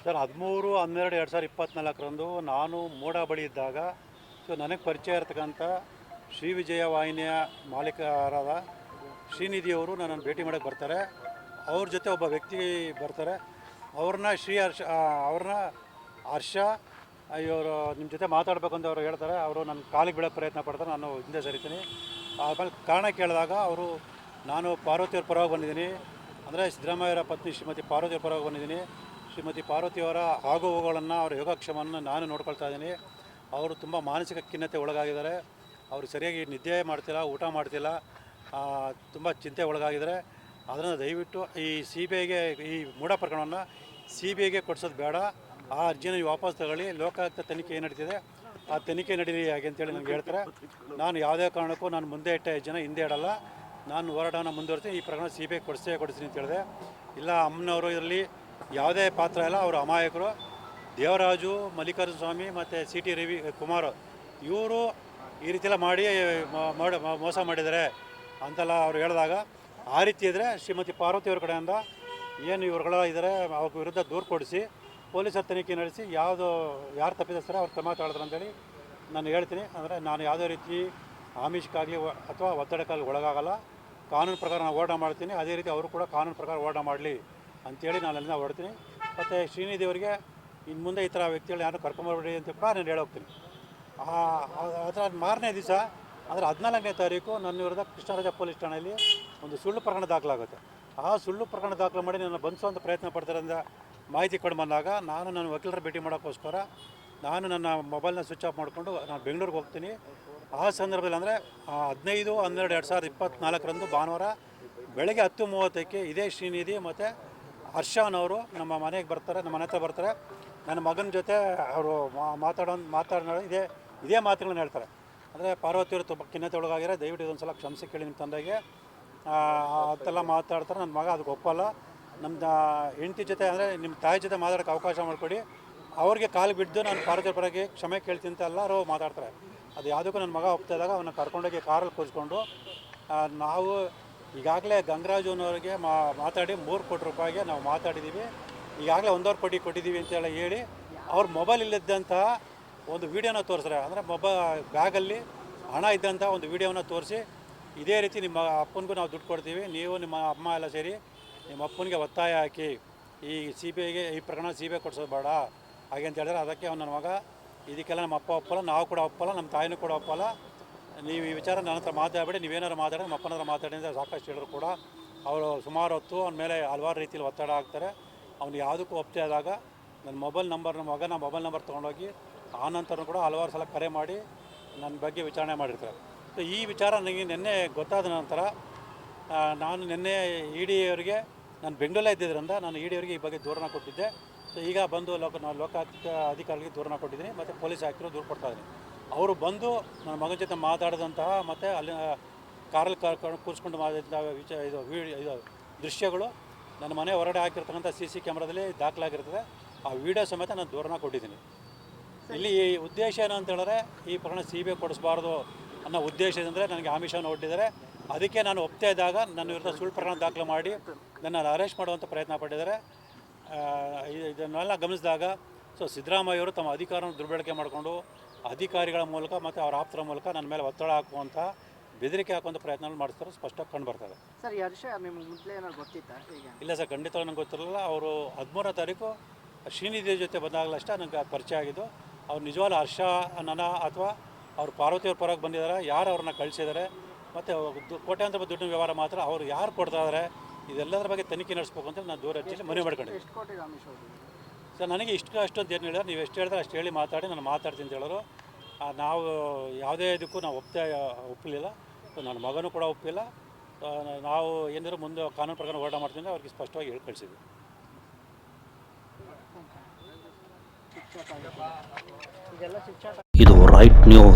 Sir 13/12/2024 ನಾನು ಮೋಡ ಬಳಿ ಇದ್ದಾಗ ನನಗೆ ಪರಿಚಯ ಇರತಕ್ಕಂಥ ಶ್ರೀ ವಿಜಯ ವಾಹಿನಿಯ ಮಾಲೀಕರಾದ ಶ್ರೀನಿಧಿಯವರು ನನ್ನನ್ನು ಭೇಟಿ ಮಾಡೋಕ್ಕೆ ಬರ್ತಾರೆ. ಅವ್ರ ಜೊತೆ ಒಬ್ಬ ವ್ಯಕ್ತಿ ಬರ್ತಾರೆ. ಅವ್ರನ್ನ ಹರ್ಷ ಇವರು ನಿಮ್ಮ ಜೊತೆ ಮಾತಾಡಬೇಕು ಅಂತ ಅವರು ಹೇಳ್ತಾರೆ. ಅವರು ನನ್ನ ಕಾಲಿಗೆ ಬೀಳೋಕ್ಕೆ ಪ್ರಯತ್ನ ಪಡ್ತಾರೆ. ನಾನು ಹಿಂದೆ ಸರಿತೀನಿ. ಆಮೇಲೆ ಕಾರಣ ಕೇಳಿದಾಗ ಅವರು ನಾನು ಪಾರ್ವತಿಯವ್ರ ಪರವಾಗಿ ಬಂದಿದ್ದೀನಿ, ಅಂದರೆ ಸಿದ್ದರಾಮಯ್ಯವರ ಪತ್ನಿ ಶ್ರೀಮತಿ ಪಾರ್ವತಿಯವ್ರ ಪರವಾಗಿ ಬಂದಿದ್ದೀನಿ. ಶ್ರೀಮತಿ ಪಾರ್ವತಿಯವರ ಆಗುಹೋಗುಗಳನ್ನು ಅವರ ಯೋಗಕ್ಷೇಮವನ್ನು ನಾನು ನೋಡ್ಕೊಳ್ತಾ ಇದ್ದೀನಿ. ಅವರು ತುಂಬ ಮಾನಸಿಕ ಖಿನ್ನತೆ ಒಳಗಾಗಿದ್ದಾರೆ. ಅವರು ಸರಿಯಾಗಿ ನಿದ್ದೆ ಮಾಡ್ತಿಲ್ಲ, ಊಟ ಮಾಡ್ತಿಲ್ಲ, ತುಂಬ ಚಿಂತೆ ಒಳಗಾಗಿದ್ದಾರೆ. ಅದನ್ನು ದಯವಿಟ್ಟು ಈ CBIಗೆ ಈ ಮೂಢ ಪ್ರಕರಣವನ್ನು CBIಗೆ ಕೊಡಿಸೋದು ಬೇಡ. ಆ ಅರ್ಜಿನ ನೀವು ವಾಪಸ್ ತಗೊಳ್ಳಿ. ಲೋಕಾಯುಕ್ತ ತನಿಖೆ ಏನು ನಡೀತಿದೆ ಆ ತನಿಖೆ ನಡೀಲಿ ಹಾಗೆ ಅಂತೇಳಿ ನನಗೆ ಹೇಳ್ತಾರೆ. ನಾನು ಯಾವುದೇ ಕಾರಣಕ್ಕೂ ನಾನು ಮುಂದೆ ಇಟ್ಟ ಜನ ಹಿಂದೆ ಇಡಲ್ಲ. ನಾನು ಹೋರಾಟವನ್ನು ಮುಂದುವರಿಸಿ ಈ ಪ್ರಕರಣ CBI ಕೊಡಿಸ್ತೀನಿ ಅಂತ ಹೇಳಿದೆ. ಇಲ್ಲ, ಅಮ್ಮನವರು ಇದರಲ್ಲಿ ಯಾವುದೇ ಪಾತ್ರ ಇಲ್ಲ, ಅವರು ಅಮಾಯಕರು. ದೇವರಾಜು, ಮಲ್ಲಿಕಾರ್ಜುನ ಸ್ವಾಮಿ ಮತ್ತು CT ರವಿ ಕುಮಾರ್ ಇವರು ಈ ರೀತಿಯೆಲ್ಲ ಮಾಡಿ ಮೋಸ ಮಾಡಿದ್ದಾರೆ ಅಂತೆಲ್ಲ ಅವ್ರು ಹೇಳಿದಾಗ, ಆ ರೀತಿ ಇದ್ದರೆ ಶ್ರೀಮತಿ ಪಾರ್ವತಿಯವ್ರ ಕಡೆಯಿಂದ ಏನು ಇವ್ರುಗಳ ಇದ್ದಾರೆ ಅವ್ರ ವಿರುದ್ಧ ದೂರು ಕೊಡಿಸಿ ಪೊಲೀಸರ ತನಿಖೆ ನಡೆಸಿ ಯಾರು ತಪ್ಪಿಸ್ತಾರೆ ಅವ್ರು ಕ್ರಮ ತಗೊಳ್ತಾರೆ ಅಂತೇಳಿ ನಾನು ಹೇಳ್ತೀನಿ. ಅಂದರೆ ನಾನು ಯಾವುದೇ ರೀತಿ ಆಮಿಷಕ್ಕಾಗಲಿ ಅಥವಾ ಒತ್ತಡಕ್ಕಾಗಲಿ ಒಳಗಾಗಲ್ಲ. ಕಾನೂನು ಪ್ರಕಾರ ನಾನು ಹೋರಾಟ ಮಾಡ್ತೀನಿ. ಅದೇ ರೀತಿ ಅವರು ಕೂಡ ಕಾನೂನು ಪ್ರಕಾರ ಹೋರಾಟ ಮಾಡಲಿ ಅಂಥೇಳಿ ನಾನು ಅಲ್ಲಿಂದ ಹೊರಡ್ತೀನಿ. ಮತ್ತು ಶ್ರೀನಿಧಿಯವರಿಗೆ ಇನ್ನು ಮುಂದೆ ಈ ಥರ ವ್ಯಕ್ತಿಗಳು ಯಾರು ಕರ್ಕೊಂಬರ್ಬೇಡಿ ಅಂತ ಕೂಡ ನಾನು ಹೇಳೋಗ್ತೀನಿ. ಅದರ ಮಾರನೇ ದಿವಸ ಅಂದರೆ 14ನೇ ತಾರೀಕು ನನ್ನ ವಿರುದ್ಧ ಕೃಷ್ಣರಾಜ ಪೊಲೀಸ್ ಠಾಣೆಯಲ್ಲಿ ಒಂದು ಸುಳ್ಳು ಪ್ರಕರಣ ದಾಖಲಾಗುತ್ತೆ. ಆ ಸುಳ್ಳು ಪ್ರಕರಣ ದಾಖಲು ಮಾಡಿ ನನ್ನ ಬಂಧಿಸುವಂಥ ಪ್ರಯತ್ನ ಪಡ್ತಾರೆ ಅಂತ ಮಾಹಿತಿ ಕೊಡು ಬಂದಾಗ ನಾನು ನನ್ನ ವಕೀಲರ ಭೇಟಿ ಮಾಡೋಕ್ಕೋಸ್ಕರ ನಾನು ನನ್ನ ಮೊಬೈಲ್ನ ಸ್ವಿಚ್ ಆಫ್ ಮಾಡಿಕೊಂಡು ನಾನು ಬೆಂಗಳೂರಿಗೆ ಹೋಗ್ತೀನಿ. ಆ ಸಂದರ್ಭದಲ್ಲಿ ಅಂದರೆ 15/12/2024 ಭಾನುವಾರ ಬೆಳಗ್ಗೆ 10:30ಕ್ಕೆ ಇದೇ ಶ್ರೀನಿಧಿ ಮತ್ತು ಹರ್ಷನವರು ನಮ್ಮ ಮನೆಗೆ ಬರ್ತಾರೆ, ನಮ್ಮ ಮನೆ ಹತ್ರ ಬರ್ತಾರೆ. ನನ್ನ ಮಗನ ಜೊತೆ ಅವರು ಮಾತಾಡೋ ಇದೇ ಮಾತುಗಳನ್ನ ಹೇಳ್ತಾರೆ. ಅಂದರೆ ಪಾರ್ವತಿಯವರು ತುಂಬ ಖಿನ್ನತೆ ಒಳಗಾಗಿರೋ, ದಯವಿಟ್ಟು ಇದೊಂದು ಸಲ ಕ್ಷಮಿಸಿ ಕೇಳಿ ನಿಮ್ಮ ತಂದೆಗೆ ಅಂತೆಲ್ಲ ಮಾತಾಡ್ತಾರೆ. ನನ್ನ ಮಗ ಅದಕ್ಕೆ ಒಪ್ಪಲ್ಲ. ನಮ್ಮ ಹೆಂಡತಿ ಜೊತೆ ಅಂದರೆ ನಿಮ್ಮ ತಾಯಿ ಜೊತೆ ಮಾತಾಡೋಕ್ಕೆ ಅವಕಾಶ ಮಾಡಿಕೊಡಿ, ಅವ್ರಿಗೆ ಕಾಲು ಬಿದ್ದು ನಾನು ಪಾರ್ವತಿಯವ್ರ ಪರವಾಗಿ ಕ್ಷಮೆ ಕೇಳ್ತೀನಿ ಅಂತ ಎಲ್ಲರೂ ಮಾತಾಡ್ತಾರೆ. ಅದು ಯಾವುದಕ್ಕೂ ನನ್ನ ಮಗ ಒಪ್ತಾ ಇದ್ದಾಗ ಅವನ್ನ ಕರ್ಕೊಂಡೋಗಿ ಕಾರಲ್ಲಿ ಕೂರಿಸ್ಕೊಂಡು ನಾವು ಈಗಾಗಲೇ ಗಂಗರಾಜನವ್ರಿಗೆ ಮಾತಾಡಿ 3 ಕೋಟಿ ರೂಪಾಯಿಗೆ ನಾವು ಮಾತಾಡಿದ್ದೀವಿ, ಈಗಾಗಲೇ 1.5 ಕೋಟಿ ಕೊಟ್ಟಿದ್ದೀವಿ ಅಂತೇಳಿ ಹೇಳಿ ಅವ್ರ ಮೊಬೈಲ್ ಇಲ್ಲದಂತಹ ಒಂದು ವೀಡಿಯೋನ ತೋರಿಸ್ರೆ. ಅಂದರೆ ಬ್ಯಾಗಲ್ಲಿ ಹಣ ಇದ್ದಂಥ ಒಂದು ವೀಡಿಯೋನ ತೋರಿಸಿ, ಇದೇ ರೀತಿ ನಿಮ್ಮ ಅಪ್ಪನಿಗೂ ನಾವು ದುಡ್ಡು ಕೊಡ್ತೀವಿ, ನೀವು ನಿಮ್ಮ ಅಮ್ಮ ಎಲ್ಲ ಸೇರಿ ನಿಮ್ಮ ಅಪ್ಪನಿಗೆ ಒತ್ತಾಯ ಹಾಕಿ ಈ CBIಗೆ ಈ ಪ್ರಕರಣ CBI ಕೊಡಿಸೋದು ಬೇಡ ಹಾಗೆ ಅಂತ ಹೇಳಿದ್ರೆ, ಅದಕ್ಕೆ ನನ್ನ ಮಗ ಇದಕ್ಕೆಲ್ಲ ನಮ್ಮ ಅಪ್ಪ ಒಪ್ಪಲ್ಲ, ನಾವು ಕೂಡ ಒಪ್ಪಲ್ಲ, ನಮ್ಮ ತಾಯಿನೂ ಕೂಡ ಒಪ್ಪಲ್ಲ, ನೀವು ಈ ವಿಚಾರ ನನ್ನ ಹತ್ರ ಮಾತಾಡಬೇಡಿ, ನೀವೇನಾರು ಮಾತಾಡಿ ನಮ್ಮ ಅಪ್ಪನ ಹತ್ರ ಮಾತಾಡಿ ಅಂತ ಸಾಕಷ್ಟು ಹೇಳಿದ್ರು ಕೂಡ ಅವರು ಸುಮಾರು ಹೊತ್ತು ಅವನ ಮೇಲೆ ಹಲವಾರು ರೀತಿಯಲ್ಲಿ ಒತ್ತಡ ಹಾಕ್ತಾರೆ. ಅವ್ನು ಯಾವುದಕ್ಕೂ ಒಪ್ತೇ ಆದಾಗ ನನ್ನ ಮೊಬೈಲ್ ನಂಬರ್ ತೊಗೊಂಡೋಗಿ ಆ ನಂತರ ಕೂಡ ಹಲವಾರು ಸಲ ಕರೆ ಮಾಡಿ ನನ್ನ ಬಗ್ಗೆ ವಿಚಾರಣೆ ಮಾಡಿರ್ತಾರೆ. ಸೊ ಈ ವಿಚಾರ ನನಗೆ ನಿನ್ನೆ ಗೊತ್ತಾದ ನಂತರ ನಾನು ನಿನ್ನೆ ED ಅವರಿಗೆ ನಾನು ಬೆಂಗಳೂರಲ್ಲೇ ಇದ್ದಿದ್ದರಿಂದ ನಾನು ED ಅವರಿಗೆ ಈ ಬಗ್ಗೆ ದೂರನ ಕೊಟ್ಟಿದ್ದೆ. ಸೊ ಈಗ ಬಂದು ಲೋಕಾಯುಕ್ತ ಅಧಿಕಾರಿಗೆ ದೂರನ ಕೊಟ್ಟಿದ್ದೀನಿ ಮತ್ತು ಪೊಲೀಸ್ ಆಯುಕ್ತರು ದೂರು ಕೊಡ್ತಾಯಿದ್ದೀನಿ. ಅವರು ಬಂದು ನನ್ನ ಮಗನ ಜೊತೆ ಮಾತಾಡಿದಂತಹ ಮತ್ತು ಅಲ್ಲಿ ಕಾರಲ್ಲಿ ಕೂರಿಸ್ಕೊಂಡು ಮಾಡಿದಂಥ ಇದು ದೃಶ್ಯಗಳು ನನ್ನ ಮನೆ ಹೊರಗಡೆ ಹಾಕಿರ್ತಕ್ಕಂಥ CC ಕ್ಯಾಮ್ರಾದಲ್ಲಿ ದಾಖಲಾಗಿರ್ತದೆ. ಆ ವಿಡಿಯೋ ಸಮೇತ ನಾನು ದೂರನ ಕೊಟ್ಟಿದ್ದೀನಿ. ಇಲ್ಲಿ ಉದ್ದೇಶ ಏನು ಅಂತ ಹೇಳಿದ್ರೆ, ಈ ಪ್ರಕರಣ CBI ಕೊಡಿಸಬಾರ್ದು ಅನ್ನೋ ಉದ್ದೇಶದಿಂದ ನನಗೆ ಆಮಿಷವನ್ನು ಒಡ್ಡಿದ್ದಾರೆ. ಅದಕ್ಕೆ ನಾನು ಒಪ್ತಾ ಇದ್ದಾಗ ನನ್ನ ವಿರುದ್ಧ ಸುಳ್ಳು ಪ್ರಕರಣ ದಾಖಲು ಮಾಡಿ ನನ್ನನ್ನು ಅರೆಸ್ಟ್ ಮಾಡುವಂಥ ಪ್ರಯತ್ನ ಪಟ್ಟಿದ್ದಾರೆ. ಇದನ್ನೆಲ್ಲ ಗಮನಿಸಿದಾಗ ಸಿದ್ದರಾಮಯ್ಯವರು ತಮ್ಮ ಅಧಿಕಾರವನ್ನು ದುರ್ಬಳಕೆ ಮಾಡಿಕೊಂಡು ಅಧಿಕಾರಿಗಳ ಮೂಲಕ ಮತ್ತು ಅವರ ಆಪ್ತರ ಮೂಲಕ ನನ್ನ ಮೇಲೆ ಒತ್ತಡ ಹಾಕುವಂಥ, ಬೆದರಿಕೆ ಹಾಕುವಂಥ ಪ್ರಯತ್ನಗಳು ಮಾಡಿಸ್ತಾರೆ, ಸ್ಪಷ್ಟವಾಗಿ ಕಂಡು ಬರ್ತದೆ. ಸರ್, ಹರ್ಷ ನಿಮಗೆ ಮೊದಲೇ ಏನಾದ್ರು ಗೊತ್ತಿತ್ತಾ? ಇಲ್ಲ ಸರ್, ಖಂಡಿತವಾಗಿ ನನಗೆ ಗೊತ್ತಿರಲಿಲ್ಲ. ಅವರು 13ನೇ ತಾರೀಕು ಶ್ರೀನಿಧಿ ಜೊತೆ ಬಂದಾಗಲಷ್ಟೇ ನನಗೆ ಪರಿಚಯ ಆಗಿದ್ದು. ಅವ್ರು ನಿಜವಾಗ್ಲೂ ಹರ್ಷ ನನ್ನ ಅಥವಾ ಅವ್ರು ಪಾರ್ವತಿಯವ್ರ ಪರವಾಗಿ ಬಂದಿದ್ದಾರೆ, ಯಾರು ಅವ್ರನ್ನ ಕಳಿಸಿದ್ದಾರೆ ಮತ್ತು ಕೋಟ್ಯಾಂತರ ದುಡ್ಡಿನ ವ್ಯವಹಾರ ಮಾತ್ರ ಅವ್ರು ಯಾರು ಕೊಡ್ತಾ ಇದ್ದಾರೆ, ಇದೆಲ್ಲದರ ಬಗ್ಗೆ ತನಿಖೆ ನಡೆಸಬೇಕು ಅಂತ ನಾನು ದೂರ ಅರ್ಜಿಯಲ್ಲಿ ಮನವಿ ಮಾಡ್ಕೊಂಡಿದ್ದೆ. ಸರ್, ನನಗೆ ಅಷ್ಟು ಅಂತ ಏನು ಹೇಳಿದ್ರೆ, ನೀವು ಎಷ್ಟು ಹೇಳಿದ್ರೆ ಅಷ್ಟು ಹೇಳಿ ಮಾತಾಡಿ ನಾನು ಮಾತಾಡ್ತೀನಿ ಅಂತ ಹೇಳೋರು. ನಾವು ಯಾವುದೇ ಇದಕ್ಕೂ ನಾವು ಒಪ್ಪಲಿಲ್ಲ. ನನ್ನ ಮಗನೂ ಕೂಡ ಒಪ್ಪಿಲ್ಲ. ನಾವು ಏನಾದರೂ ಮುಂದೆ ಕಾನೂನು ಪ್ರಕಾರ ಹೋರಾಟ ಮಾಡ್ತೀನಿ ಅವ್ರಿಗೆ ಸ್ಪಷ್ಟವಾಗಿ ಹೇಳಿ ಕಳಿಸಿದ್ವಿ. ಇದು ರೈಟ್ ನ್ಯೂಸ್.